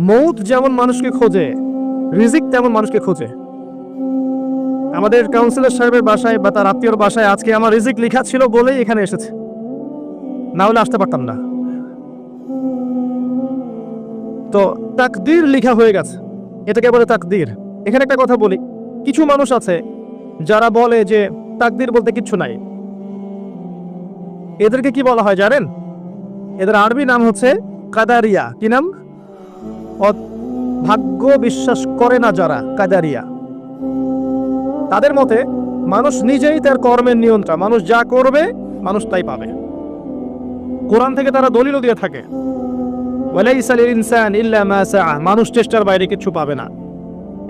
মৌত যেমন মানুষকে খোঁজে, রিজিক তেমন মানুষকে খোঁজে। আমাদের কাউন্সিলর সাহেবের বাসায় বা তার আত্মীয়র বাসায় আজকে আমার রিজিক লেখা ছিল বলেই এখানে এসেছে, না হলে আসতে পারতাম না। তো তাকদীর লেখা হয়ে গেছে, এটাকে বলে তাকদীর। এখানে একটা কথা বলি, কিছু মানুষ আছে যারা বলে যে তাকদীর বলতে কিচ্ছু নাই। এদেরকে কি বলা হয় জানেন? এদের আরবি নাম হচ্ছে কাদারিয়া। কি নাম? ভাগ্য বিশ্বাস করে না যারা, কাদারিয়া। তাদের মতে মানুষ নিজেই তার কর্মের নিয়ন্ত্রণ, মানুষ যা করবে মানুষ তাই পাবে। কোরআন থেকে তারা দলিলও দিয়ে থাকে, ওয়ালাইসা লিল ইনসান ইল্লা মা সাআ, মানুষ চেষ্টার বাইরে কিছু পাবে না,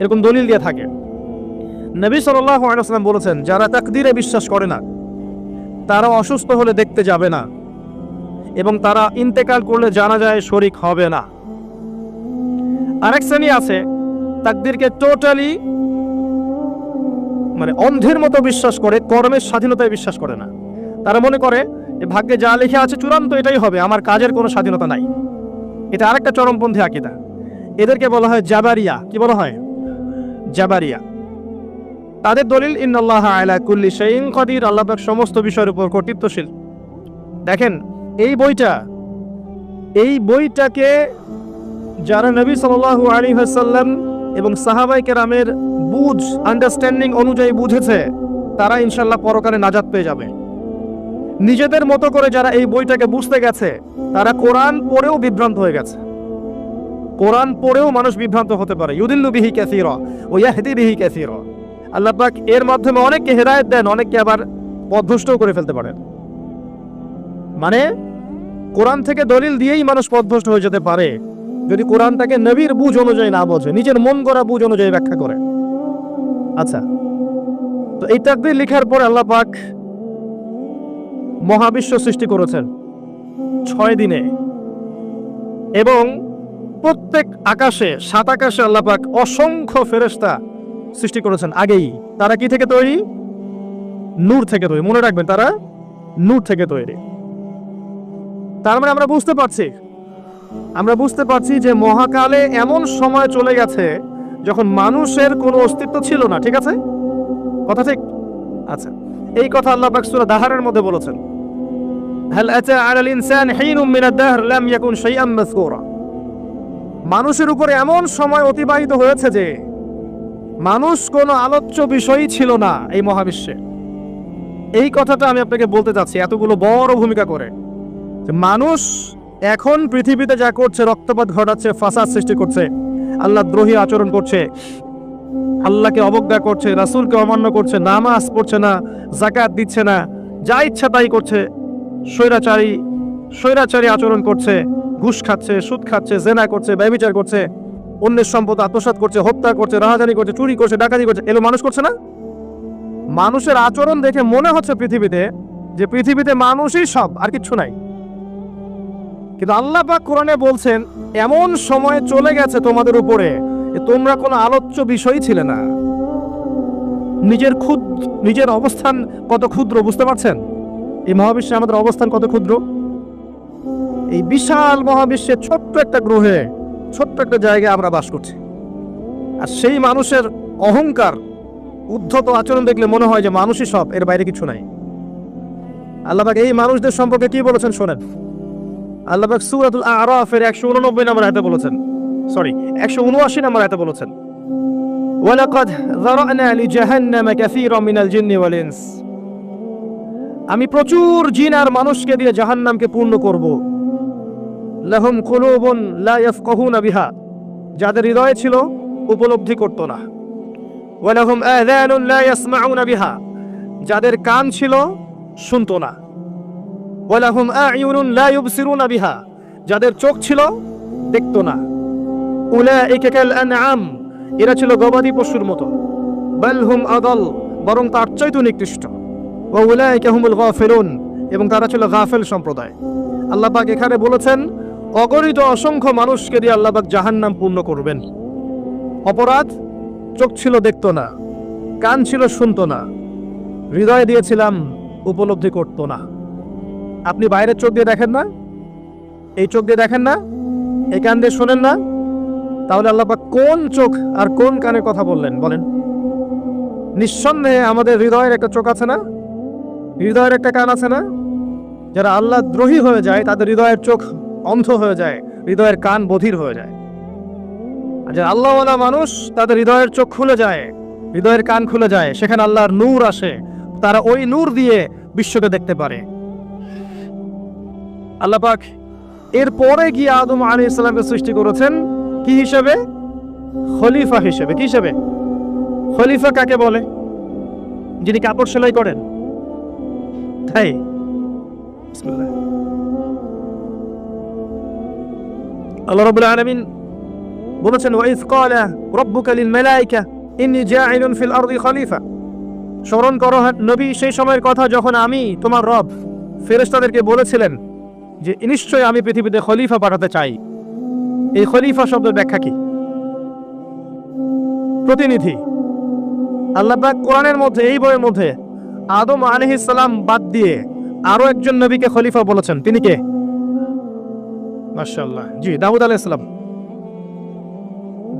এরকম দলিল দিয়ে থাকে। নবী সাল্লাল্লাহু আলাইহি ওয়াসাল্লাম বলেছেন, যারা তাকদীরে বিশ্বাস করে না তারা অসুস্থ হলে দেখতে যাবে না, এবং তারা ইন্তেকাল করলে জানাজায় শরীক হবে না। আরেক শ্রেণী আছে তাকদীরকে টোটালি অন্ধের মতো বিশ্বাস করে, কর্মের স্বাধীনতায় বিশ্বাস করে না। তারা মনে করে যে ভাগ্যে যা লেখা আছে চূড়ান্ত এটাই হবে, আমার কাজের কোনো স্বাধীনতা নাই। এটা আরেকটা চরমপন্থী আকীদা। এদেরকে বলা হয় জাবারিয়া। কি বলা হয়? জাবারিয়া। তাদের দলিল ইন্নাল্লাহা আলা কুল্লি শাইইন কাদির, আল্লাহ পাক সমস্ত বিষয়ের উপর কর্তৃত্বশীল। দেখেন এই বইটাকে যারা নবী সাল্লাল্লাহু আলাইহি ওয়াসাল্লাম এবং সাহাবায়ে কেরামের আন্ডারস্ট্যান্ডিং অনুযায়ী বুঝেছে, তারা ইনশাআল্লাহ পরকালে নাজাত পেয়ে যাবে। নিজেদের মতো করে যারা এই বইটাকে বুঝতে গেছে, তারা কোরআন পড়েও বিভ্রান্ত হয়ে গেছে। কোরআন পড়েও মানুষ বিভ্রান্ত হতে পারে। ইউদিল্লু বিহি কাসীরা ওয়া ইয়াহদি বিহি কাসীরা। আল্লাহ পাক এর মাধ্যমে অনেককে হেদায়েত দেন, অনেককে আবার পথভ্রষ্টও করে ফেলতে পারেন। কোরআন থেকে দলিল দিয়েই মানুষ পথভ্রষ্ট হয়ে যেতে পারে যদি কোরআনটাকে নবীর বুঝ অনুযায়ী না বোঝে, নিজের মন গড়া বুঝ অনুযায়ী ব্যাখ্যা করে। আচ্ছা, তো এই তাকদীর লেখার পরে আল্লাহ পাক মহাবিশ্ব সৃষ্টি করেছেন 6 দিনে, এবং প্রত্যেক আকাশে, 7 আকাশে আল্লাহ পাক অসংখ্য ফেরেশতা সৃষ্টি করেছেন আগেই। তারা কি থেকে তৈরি? নূর থেকে তৈরি। মনে রাখবেন, তারা নূর থেকে তৈরি। তার মানে আমরা বুঝতে পারছি যে মহাকালে এমন সময় চলে গেছে যখন মানুষের কোনো অস্তিত্ব ছিল না। ঠিক আছে? কথা ঠিক? আচ্ছা, এই কথা আল্লাহ পাক সূরা দাহরের মধ্যে বলেছেন, হাল আতা আলাল ইনসান হিনুম মিনাদ দাহর লাম ইয়াকুন শাইআম মাযকুরা। মানুষের উপরে এমন সময় অতিবাহিত হয়েছে যে মানুষ কোনো আলোচ্য বিষয়ই ছিল না এই মহাবিশ্বে। এই কথাটা আমি আপনাকে বলতে চাচ্ছি এতগুলো বড় ভূমিকা করে। মানুষ এখন পৃথিবীতে যা করছে, রক্তপাত ঘটাচ্ছে, ফাসাদ সৃষ্টি করছে, আল্লাহ দ্রোহী আচরণ করছে, আল্লাহকে অবজ্ঞা করছে, রাসূলকে অমান্য করছে, নামাজ পড়ছে না, যাকাত দিচ্ছে না, যা ইচ্ছা তাই করছে, স্বৈরাচারী আচরণ করছে, ঘুষ খাচ্ছে, সুদ খাচ্ছে, জেনা করছে, ব্যভিচার করছে, অন্যের সম্পদ আত্মসাৎ করছে, হত্যা করছে, রাহাজানি করছে, চুরি করছে, ডাকাতি করছে। এগুলো মানুষ করছে না? মানুষের আচরণ দেখে মনে হচ্ছে পৃথিবীতে মানুষই সব, আর কিচ্ছু নাই। কিন্তু আল্লাহ পাক কোরআনে বলছেন, এমন সময় চলে গেছে তোমাদের উপরে তোমরা কোনো আলোচ্য বিষয়ই ছিলে না। নিজের অবস্থান কত ক্ষুদ্র বুঝতে পারছেন? এই মহাবিশ্বে আমাদের অবস্থান কত ক্ষুদ্র। এই বিশাল মহাবিশ্বের ছোট্ট একটা গ্রহে, ছোট্ট একটা জায়গায় আমরা বাস করছি। আর সেই মানুষের অহংকার, উদ্ধত আচরণ দেখলে মনে হয় যে মানুষই সব, এর বাইরে কিছু নাই। আল্লাহ পাক এই মানুষদের সম্পর্কে কি বলেছেন শোনেন। আল্লাহ পাক সূরাতুল আরাফের 189 নম্বর আয়াতে বলেছেন, 179 নম্বর আয়াতে বলেছেন, ওয়ালাকাদ যারানা লিজাহান্নামা কাসীরাম মিনাল জিন্নি ওয়াল ইনস। আমি প্রচুর জিন আর মানুষকে দিয়ে জাহান্নামকে পূর্ণ করব। লাহুম কুলুবুন লা ইয়াফকাহুনা বিহা, যাদের হৃদয় ছিল উপলব্ধি করত না। ওয়া লাহুম আযানুন লা ইয়াসমাউনা বিহা, যাদের কান ছিল শুনতো না। ওয়া লাহুম আ'য়ুনুন লা ইউবসিরুনা বিহা, যাদের চোখ ছিল দেখতো না। উলাইকা কাল আনআম, এরা ছিল গবাদি পশুর মতো। বাল হুম আদাল, বরং তার চাইতেও নিকৃষ্ট। ওয়া উলাইকা হুমুল গাফিলুন, এবং তারা ছিল গাফেল সম্প্রদায়। আল্লাহ পাক এখানে বলেছেন অগণিত অসংখ্য মানুষকে দিয়ে আল্লাহ পাক জাহান্নাম পূর্ণ করবেন। অপরাধ, চোখ ছিল দেখতো না, কান ছিল শুনতো না, হৃদয় দিয়েছিলাম উপলব্ধি করতো না। আপনি বাইরের চোখ দিয়ে দেখেন না, এই চোখ দিয়ে দেখেন না, এই কান দিয়ে শোনেন না, তাহলে আল্লাহ পাক কোন চোখ আর কোন কানে কথা বললেন বলেন? নিঃসন্দেহে আমাদের হৃদয়ের একটা চোখ আছে না, হৃদয়ের একটা কান আছে না? যারা আল্লাহ দ্রোহী হয়ে যায় তাদের হৃদয়ের চোখ অন্ধ হয়ে যায়, হৃদয়ের কান বধির হয়ে যায়। আর যারা আল্লাহওয়ালা মানুষ তাদের হৃদয়ের চোখ খুলে যায়, হৃদয়ের কান খুলে যায়, সেখানে আল্লাহর নূর আসে, তারা ওই নূর দিয়ে বিশ্বকে দেখতে পারে। আল্লাহ পাক এরপরে গিয়ে আদম আলাইহিস সালামকে সৃষ্টি করেছেন কি হিসেবে? খলিফা হিসেবে। কি হিসেবে? খলিফা কাকে বলে? যিনি কাপড় সেলাই করেন, তাই? বিসমিল্লাহ। আল্লাহ রাব্বুল আলামিন বলেছেন ওয়াইজ ক্বালা রাব্বুকা লিল মালায়েকা ইন্নী জাইলুন ফিল আরদি খলিফা। স্মরণ করো নবী সেই সময়ের কথা যখন আমি তোমার রব ফেরেশতাদেরকে বলেছিলেন যে নিশ্চয়ই আমি পৃথিবীতে খলিফা পাঠাতে চাই। এই খলিফা শব্দের ব্যাখ্যা কি? প্রতিনিধি। আল্লাহ পাক কোরআনের মধ্যে, এই বইয়ের মধ্যে আদম আলাইহিস সালাম বাদ দিয়ে আরো একজন নবীকে খলিফা বলেছেন। তিনি কে? মাশাআল্লাহ, জি, দাউদ আলাইহিস সালাম।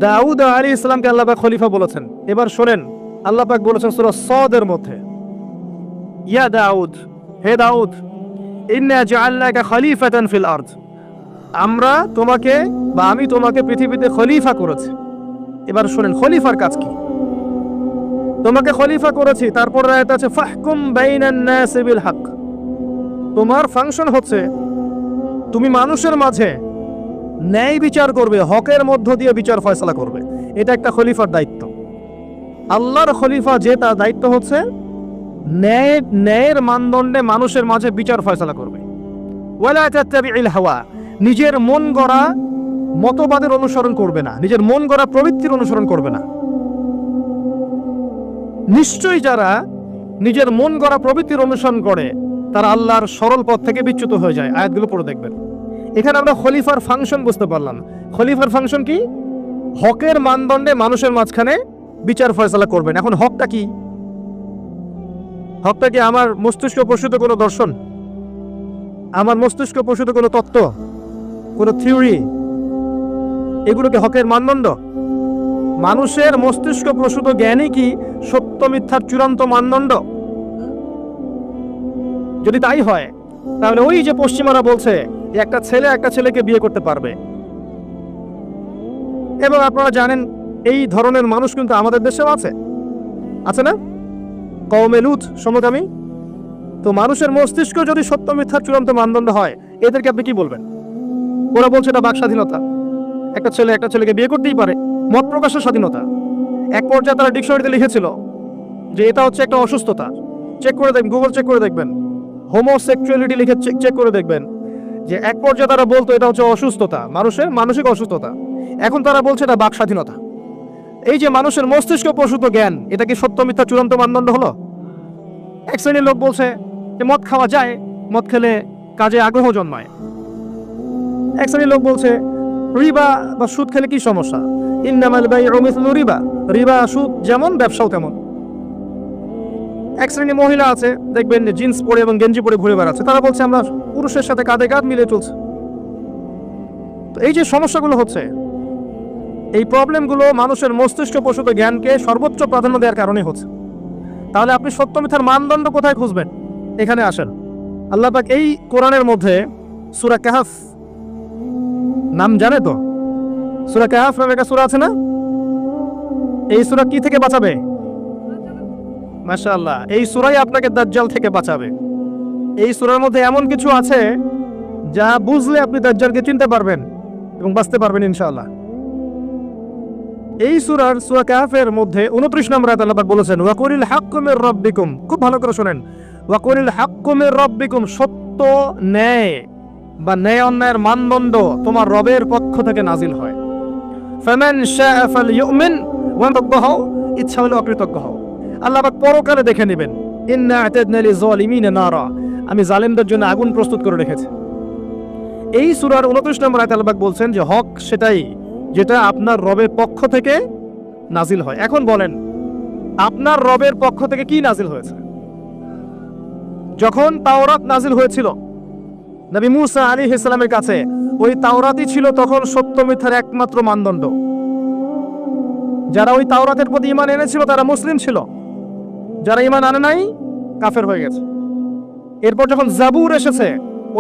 দাউদ আলাইহিস সালামকে আল্লাহ পাক খলিফা বলেছেন। এবার শোনেন, আল্লাহ পাক বলেছেন সূরা সাদের মধ্যে, ইয়া দাউদ, হে দাউদ, ইন্না জাআলনাকা খলিফাতান ফিল আরদ, আমরা তোমাকে বা আমি তোমাকে পৃথিবীতে খলিফা করেছি। এবার শোনেন খলিফার কাজ কি। তোমাকে খলিফা করেছি, তারপর আয়াত আছে ফাহকুম বাইনান নাস বিল হক। তোমার ফাংশন হচ্ছে তুমি মানুষের মাঝে ন্যায় বিচার করবে, হকের মধ্য দিয়ে বিচার ফয়সালা করবে। এটা একটা খলিফার দায়িত্ব। আল্লাহর খলিফা যে, তার দায়িত্ব হচ্ছে ন্যায়ের মানদণ্ডে মানুষের মাঝে বিচার ফয়সালা করবে। ওয়ালা তাত্তাবিউল হাওয়া, নিজের মন গড়া মতবাদের অনুসরণ করবে না, নিজের মন গড়া প্রবৃত্তির অনুসরণ করবে না। নিশ্চয়ই যারা নিজের মন গড়া প্রবৃত্তির অনুসরণ করে তারা আল্লাহর সরল পথ থেকে বিচ্যুত হয়ে যায়। আয়াতগুলো পড়ে দেখবেন। এখানে আমরা খলিফার ফাংশন বুঝতে পারলাম। খলিফার ফাংশন কি? হকের মানদণ্ডে মানুষের মাঝখানে বিচার ফয়সালা করবেন। এখন হকটা কি? হকটা কি আমার মস্তিষ্ক প্রসূত কোনো দর্শন, আমার মস্তিষ্ক প্রসূত কোনো তত্ত্ব, কোনো থিওরি? এগুলো কি হকের মানদণ্ড? মানুষের মস্তিষ্ক প্রসূত জ্ঞানই কি সত্য মিথ্যার চূড়ান্ত মানদণ্ড? যদি তাই হয় তাহলে ওই যে পশ্চিমারা বলছে একটা ছেলে একটা ছেলেকে বিয়ে করতে পারবে, এবং আপনারা জানেন এই ধরনের মানুষ কিন্তু আমাদের দেশেও আছে, আছে না? কওমে লূত সমকামী। তো মানুষের মস্তিষ্ক যদি সত্য মিথ্যার চূড়ান্ত মানদণ্ড হয়, এদেরকে আপনি কি বলবেন? ওরা বলছে এটা বাক স্বাধীনতা, একটা ছেলে একটা ছেলেকে বিয়ে করতেই পারে, মত প্রকাশের স্বাধীনতা। এক পর্যায়ে তারা ডিকশনারিতে লিখেছিল যে এটা হচ্ছে একটা অসুস্থতা। চেক করে দেখবেন, গুগল চেক করে দেখবেন, হোমোসেক্সুয়ালিটি লিখে চেক করে দেখবেন যে এক পর্যায়ে তারা বলতো এটা হচ্ছে অসুস্থতা, মানুষের মানসিক অসুস্থতা। এখন তারা বলছে এটা বাক স্বাধীনতা। এই যে মানুষের মস্তিষ্ক প্রসূত জ্ঞান, এটা কি সত্য মিথ্যা চূড়ান্ত মানদণ্ড হলো? এক শ্রেণীর লোক বলছে যে মদ খাওয়া যায়, মদ খেলে কাজে আগ্রহ জন্মায়। এক শ্রেণীর লোক বলছে রিবা বা সুদ খেলে কি সমস্যা, ইন্নামাল বাইউ মিসলু রিবা, রিবা সুদ যেমন ব্যবসাও তেমন। এক শ্রেণীর মহিলা আছে, দেখবেন যে জিন্স পরে এবং গেঞ্জি পরে ঘুরে বেড়াচ্ছে, তারা বলছে আমরা পুরুষের সাথে কাঁধে কাঁধ মিলে চলছে। তো এই যে সমস্যাগুলো হচ্ছে, এই প্রবলেমগুলো মানুষের মস্তিষ্ক প্রসূত জ্ঞানকে সর্বোচ্চ প্রাধান্য দেওয়ার কারণে হচ্ছে। তাহলে আপনি সত্য মিথ্যার মানদণ্ড কোথায় খুঁজবেন? এখানে আসেন। আল্লাহ পাক এই কোরআনের মধ্যে সূরা কাহফ, নাম জানে তো? সূরা কাহফ নামে একটা সূরা আছে না? এই সূরা কি থেকে বাঁচাবে? মাশাআল্লাহ, এই সূরাই আপনাকে দাজ্জাল থেকে বাঁচাবে। এই সূরার মধ্যে এমন কিছু আছে যা বুঝলে আপনি দাজ্জালকে চিনতে পারবেন এবং বাঁচতে পারবেন ইনশাআল্লাহ। এই সূরা কাহফের মধ্যে 29 নম্বর আয়াতে আল্লাহ পাক বলেছেন ওয়াকুলিল হাক্কু মির রাব্বিকুম। খুব ভালো করে শুনেন, ওয়াকুলিল হাক্কু মির রাব্বিকুম, সত্য ন্যায় বা ন্যায় অন্যায়ের মানদণ্ড তোমার রবের পক্ষ থেকে নাজিল হয়। ফামান শাআ ফালইউমিন ওয়া তাকবাহু, ইচ্ছা হলে অকৃতজ্ঞ হও। আল্লাহ পাক পরকালে দেখে নেবেন। ইন্না আ'তাদনা লিযালিমিনা নারা, আমি জালেমদের জন্য আগুন প্রস্তুত করে রেখেছি। এই সূরার 29 নম্বর আয়াতে আল্লাহ পাক বলছেন যে হক সেটাই যেটা আপনার রবের পক্ষ থেকে নাজিল হয়। এখন বলেন, আপনার রবের পক্ষ থেকে কি নাজিল হয়েছে? যখন তাওরাত নাজিল হয়েছিল নবী মুসা আলাইহিস সালামের কাছে, ওই তাওরাতই ছিল তখন সত্য মিথ্যার একমাত্র মানদণ্ড। যারা ওই তাওরাতের প্রতি ঈমান এনেছিল তারা মুসলিম ছিল, যারা ঈমান আনে নাই কাফের হয়ে গেছে। এরপর যখন জাবুর এসেছে,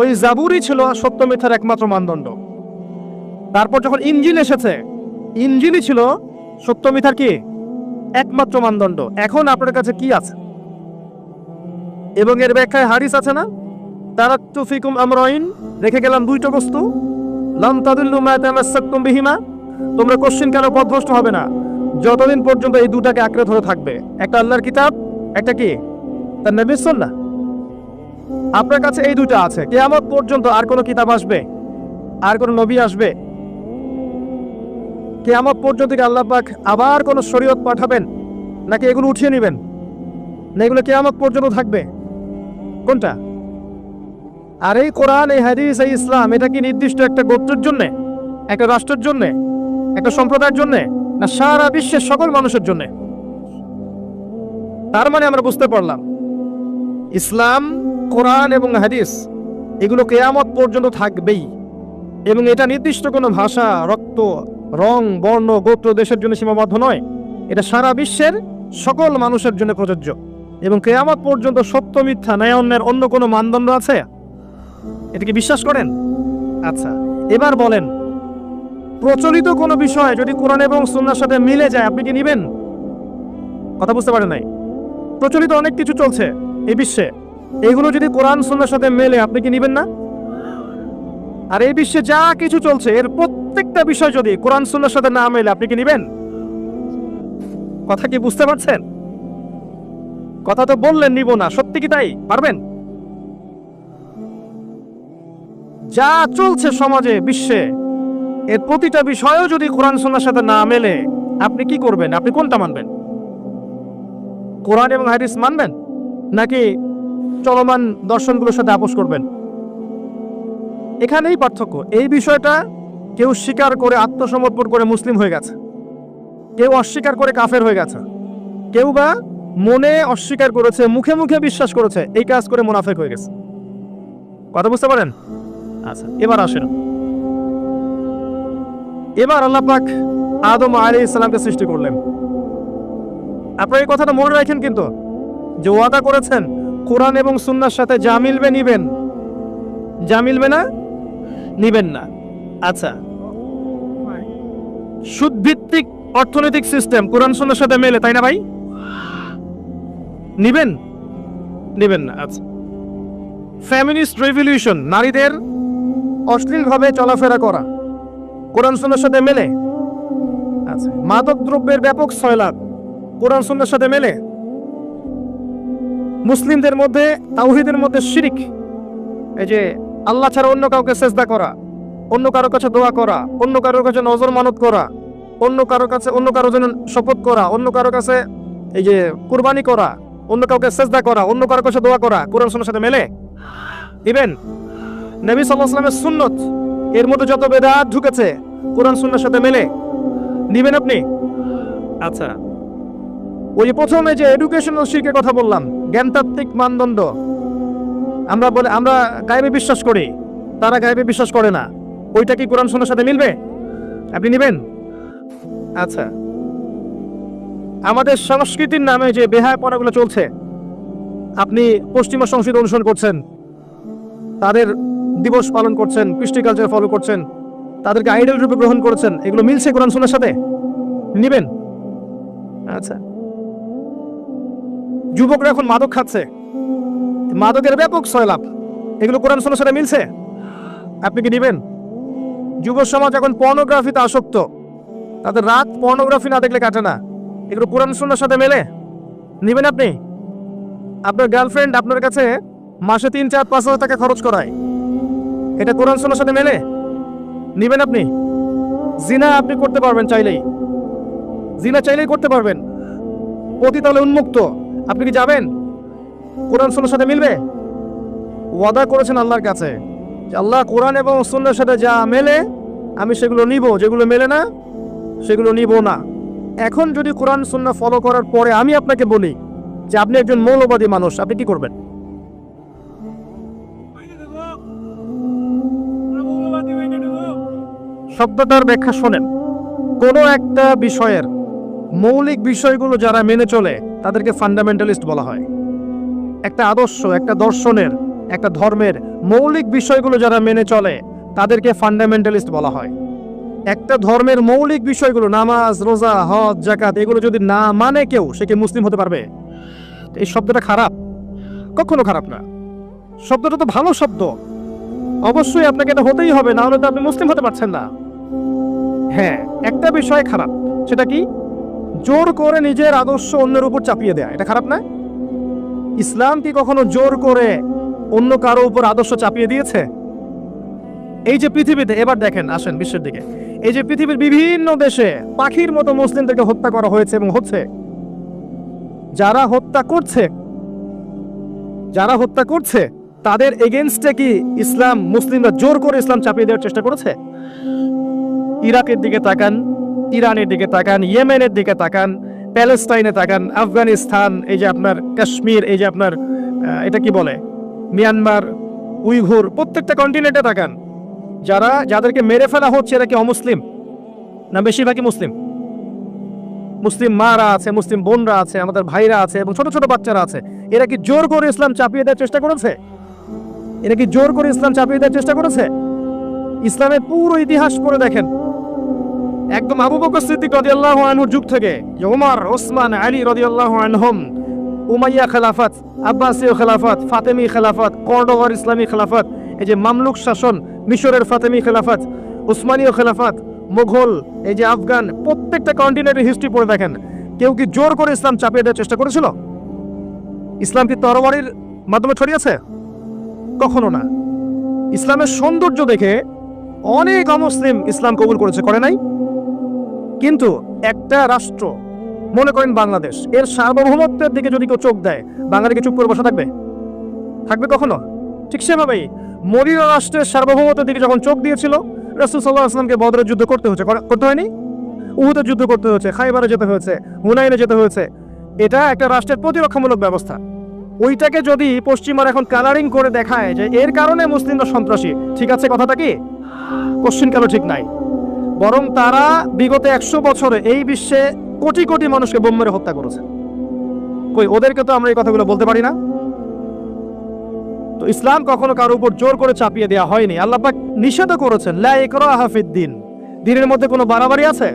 ওই জাবুরই ছিল সত্য মিথ্যার একমাত্র মানদণ্ড। তারপর যখন ইনজিল এসেছে, ইনজিলই ছিল সত্য মিথ্যার কি একমাত্র মানদণ্ড। এখন আপনার কাছে কি আছে? এবং এর ব্যাখ্যায় হাদিস আছে না, তারাকতু ফিকুম আমরাইন, রেখে গেলাম দুইটা বস্তু, লাম তাদিল্লু মা তামাসসাকতুম বিহিমা, তোমরা কোশ্চিন কেন পথভ্রষ্ট হবে না যতদিন পর্যন্ত এই দুটাকে আঁকড়ে ধরে থাকবে। একটা আল্লাহর কিতাব, একটা কি তার নবীর সুন্নাহ। আপনার কাছে এই দুটো আছে, কিয়ামত পর্যন্ত আর কোনো কিতাব আসবে, আর কোনো নবী আসবে? কিয়ামত পর্যন্ত কি আল্লাহ পাক আবার কোনো শরীয়ত পাঠাবেন, নাকি এগুলো উঠিয়ে নেবেন, না এগুলো কিয়ামত পর্যন্ত থাকবে? কোনটা? আর এই কোরআন, এই হাদিস, এই ইসলাম, এটা কি নির্দিষ্ট একটা গোত্রের জন্য, একটা রাষ্ট্রের জন্য, একটা সম্প্রদায়ের জন্য, না সারা বিশ্বের সকল মানুষের জন্য? তার মানে আমরা বুঝতে পারলাম ইসলাম, কোরআন এবং হাদিস এগুলো কিয়ামত পর্যন্ত থাকবেই, এবং এটা নির্দিষ্ট কোনো ভাষা, রক্ত, রং, বর্ণ, গোত্র, দেশের জন্য সীমাবদ্ধ নয়। এটা সারা বিশ্বের সকল মানুষের জন্য প্রযোজ্য, এবং কিয়ামত পর্যন্ত সত্য মিথ্যা, ন্যায় অন্যায়ের অন্য কোনো মানদণ্ড আছে? এটা কি বিশ্বাস করেন? আচ্ছা, এবার বলেন, প্রচলিত কোনো বিষয় যদি কোরআন এবং সুন্নাহর সাথে মিলে যায়, আপনি কি নিবেন? কথা বুঝতে পারেন নাই? প্রচলিত অনেক কিছু চলছে এই বিশ্বে, এগুলো যদি কোরআন সুন্নাহর সাথে মেলে, আপনি কি নিবেন না? আর এই বিশ্বে যা কিছু চলছে এর প্রত্যেকটা বিষয় যদি কোরআন সুন্নাহর সাথে না মেলে, আপনি কি নিবেন? কথা কি বুঝতে পারছেন? কথা তো বললেন নিব না, সত্যি কি তাই? পারবেন? যা চলছে সমাজে, বিশ্বে, এর প্রতিটা বিষয়ও যদি কোরআন সুন্নাহর সাথে না মেলে, আপনি কি করবেন? আপনি কোনটা মানবেন? কোরআন এবং হাদিস মানবেন, নাকি চলমান দর্শনগুলোর সাথে আপোষ করবেন? এখানেই পার্থক্য। এই বিষয়টা কেউ স্বীকার করে আত্মসমর্পণ করে মুসলিম হয়ে গেছে, কেউ অস্বীকার করে কাফের হয়ে গেছে, কেউ বা মনে অস্বীকার করেছে, মুখে মুখে বিশ্বাস করেছে, এই কাজ করে মুনাফিক হয়ে গেছে। কথা বুঝতে পারেন? আচ্ছা, এবার আসেন, এবার আল্লাহ পাক আদম আলাইহিস সালামকে সৃষ্টি করলেন। আপনারা এই কথাটা মনে রাখেন কিন্তু, যে ওয়াদা করেছেন কোরআন এবং সুন্নাহর সাথে যা মিলবে নিবেন, যা মিলবে না নিবেন না। আচ্ছা, সুদভিত্তিক অর্থনৈতিক সিস্টেম কোরআন সুন্নাহর সাথে মেলে, তাই না ভাই? নিবেন? নিবেন না। আচ্ছা, ফেমিনিস্ট রেভলিউশন, নারীদের অশ্লীলভাবে চলাফেরা করা, কোরআন সুন্নাহর সাথে মেলে? আচ্ছা, মাদক দ্রব্যের ব্যাপক সয়লাব, কোরআন সুন্নাহর সাথে মেলে? মুসলিমদের মধ্যে, তাওহীদের মধ্যে শিরক, এই যে আল্লাহ ছাড়া অন্য কাউকে সেজদা করা, অন্য কারো কাছে দোয়া করা, অন্য কারোর কাছে নজর মানত করা, অন্য কারো কাছে, অন্য কারো জন্য শপথ করা, অন্য কারো কাছে এই যে কুরবানি করা, অন্য কাউকে সেজদা করা, অন্য কারো কাছে দোয়া করা, কোরআন সুন্নাহর সাথে মেলে? দিবেন? নবী সাল্লাল্লাহু আলাইহি ওয়াসাল্লামের সুন্নত, এর মধ্যে যত বেদাত ঢুকেছে, কোরআন সুন্নাহর সাথে মেলে? নিবেন আপনি? আচ্ছা, ওই যে প্রথমে যে এডুকেশনাল শিক্ষার কথা বললাম, জ্ঞানতাত্ত্বিক মানদণ্ড, আমরা গায়েবে বিশ্বাস করি, তারা গায়েবে বিশ্বাস করে না, ওইটা কি কোরআন সুন্নাহর সাথে মিলবে? আপনি নিবেন? আচ্ছা, আমাদের সংস্কৃতির নামে যে বেহায়াপনাগুলো চলছে, আপনি পশ্চিমা সংস্কৃতি অনুসরণ করছেন, তাদের দিবস পালন করছেন, কৃষ্টি কালচার ফলো করছেন, তাদেরকে আইডল রূপে গ্রহণ করেছেন, এগুলো মিলছে কোরআন সুন্নাহর সাথে? নিবেন? আচ্ছা, যুবকরা এখন মাদক খাচ্ছে, মাদকের ব্যাপক সয়লাভ, এগুলো কোরআন সুন্নাহর সাথে মিলছে? আপনি কি নিবেন? যুব সমাজ এখন পর্নোগ্রাফিতে আসক্ত, তাদের রাত পর্নোগ্রাফি না দেখলে কাটে না, এগুলো কোরআন সুন্নাহর সাথে মেলে? নিবেন আপনি? আপনার গার্লফ্রেন্ড আপনার কাছে মাসে 3, 4, 5 হাজার টাকা খরচ করায়, এটা কোরআন সুন্নাহর সাথে মেলে? নিবেন আপনি? জিনা আপনি করতে পারবেন চাইলেই, জিনা চাইলেই করতে পারবেন, পতিতালয়ে উন্মুক্ত, আপনি কি যাবেন? কোরআন সুন্নাহর সাথে মিলবে? ওয়াদা করেছেন আল্লাহর কাছে যে আল্লাহ কোরআন এবং সুন্নাহর সাথে যা মেলে আমি সেগুলো নিব, যেগুলো মেলে না সেগুলো নিব না। এখন যদি কোরআন সুন্নাহ ফলো করার পরে আমি আপনাকে বলি যে আপনি একজন মৌলবাদী মানুষ, আপনি কি করবেন? শব্দটার ব্যাখ্যা শোনেন। কোনো একটা বিষয়ের মৌলিক বিষয়গুলো যারা মেনে চলে তাদেরকে ফান্ডামেন্টালিস্ট বলা হয়। একটা আদর্শ, একটা দর্শনের, একটা ধর্মের মৌলিক বিষয়গুলো যারা মেনে চলে তাদেরকে ফান্ডামেন্টালিস্ট বলা হয়। একটা ধর্মের মৌলিক বিষয়গুলো, নামাজ, রোজা, হজ, যাকাত, এগুলো যদি না মানে কেউ, সে কি মুসলিম হতে পারবে? এই শব্দটা খারাপ? কখনো খারাপ না। শব্দটা তো ভালো শব্দ। অবশ্যই আপনাকে এটা হতেই হবে, না হলে তো আপনি মুসলিম হতে পারছেন না। হ্যাঁ, একটা বিষয় খারাপ, সেটা কি? জোর করে নিজের আদর্শ অন্যের উপর চাপিয়ে দেয়া। এটা খারাপ না? ইসলাম কি কখনো জোর করে অন্য কারো উপর আদর্শ চাপিয়ে দিয়েছে? এই যে পৃথিবীতে, এবার দেখেন, আসেন বিশ্বের দিকে, এই যে পৃথিবীর বিভিন্ন দেশে পাখির মতো মুসলিমদেরকে হত্যা করা হয়েছে এবং হচ্ছে। যারা হত্যা করছে তাদের এগেনস্টে কি ইসলাম, মুসলিমরা জোর করে ইসলাম চাপিয়ে দেওয়ার চেষ্টা করেছে? ইরাকের দিকে তাকান, ইরানের দিকে তাকান, ইয়েমেনের দিকে তাকান, প্যালেস্টাইনে তাকান, আফগানিস্তান, এই যে আপনার কাশ্মীর, এই যে আপনার এটা কি বলে, মিয়ানমার, উইঘুর, প্রত্যেকটা কন্টিনেন্টে তাকান। যাদেরকে মেরে ফেলা হচ্ছে এরা কি অমুসলিম না বেশিরভাগই মুসলিম? মুসলিম মারা আছে, মুসলিম বোনরা আছে, আমাদের ভাইরা আছে এবং ছোট ছোট বাচ্চারা আছে। এরা কি জোর করে ইসলাম চাপিয়ে দেওয়ার চেষ্টা করেছে? ইসলামের পুরো ইতিহাস পড়ে দেখেন, একদম আবু বকর সিদ্দিক রাদিয়াল্লাহু আনহুর যুগ থেকে ওমর, ওসমান, আলী রাদিয়াল্লাহু আনহুম, উমাইয়া খেলাফত, আব্বাসীয় খেলাফত, ফাতেমি খেলাফত, কর্ডোভার ইসলামী খেলাফত, এই যে মামলুক শাসন, মিশরের ফাতেমি খেলাফত, উসমানীয় খেলাফত, মুঘল, এই যে আফগান, প্রত্যেকটা কন্টিনেন্টের হিস্ট্রি পড়ে দেখেন, কেউ কি জোর করে ইসলাম চাপিয়ে দেওয়ার চেষ্টা করেছিল? ইসলাম কি তরবারির মাধ্যমে ছড়িয়েছে? কখনো না। ইসলামের সৌন্দর্য দেখে অনেক অমুসলিম ইসলাম কবুল করেছে, করে নাই? কিন্তু একটা রাষ্ট্র, মনে করেন বাংলাদেশ, এর সার্বভৌমত্বের দিকে যদি কেউ চোখ দেয়, বাঙালিকে চুপ করে বসে থাকবে কখনো? ঠিক সেভাবেই মদিনা রাষ্ট্রের সার্বভৌমত্বের দিকে যখন চোখ দিয়েছিল, রাসূল সাল্লাল্লাহু আলাইহি ওয়াসাল্লামকে বদরের যুদ্ধ করতে হয়নি? উহুদের যুদ্ধ করতে হয়েছে, খাইবারে যেতে হয়েছে, হুনাইনে যেতে হয়েছে। এটা একটা রাষ্ট্রের প্রতিরক্ষামূলক ব্যবস্থা। ওইটাকে যদি পশ্চিমারা এখন কালারিং করে দেখায় যে এর কারণে মুসলিমরা সন্ত্রাসী, ঠিক আছে কথাটা কি? কোশ্চিন কেন ঠিক নাই। বরং তারা বিগত 100 বছরে এই বিশ্বে কোটি কোটি মানুষকে বোম মেরে হত্যা করেছে। কই ওদেরকে তো আমরা এই কথাগুলো বলতে পারি না? তো ইসলাম কখনো কারোর উপর জোর করে চাপিয়ে দেওয়া হয়নি। আল্লাহ পাক নিষেধ করেছেন, লা ইকরাহা ফিদ্দিন, দ্বীনের মধ্যে কোনো বাড়াবাড়ি আছে?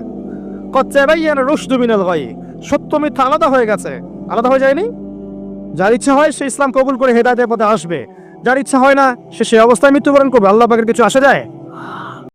কদ তাবায়্যানা রুশদু মিনাল গাই, সত্য মিথ্যা আলাদা হয়ে গেছে, আলাদা হয়ে যায়নি। যার ইচ্ছা হয় সে ইসলাম কবুল করে হেদায়েতের পথে আসবে, যার ইচ্ছা হয় না সে অবস্থায় মৃত্যুবরণ করবে। আল্লাহ পাকের কিছু আসে যায়?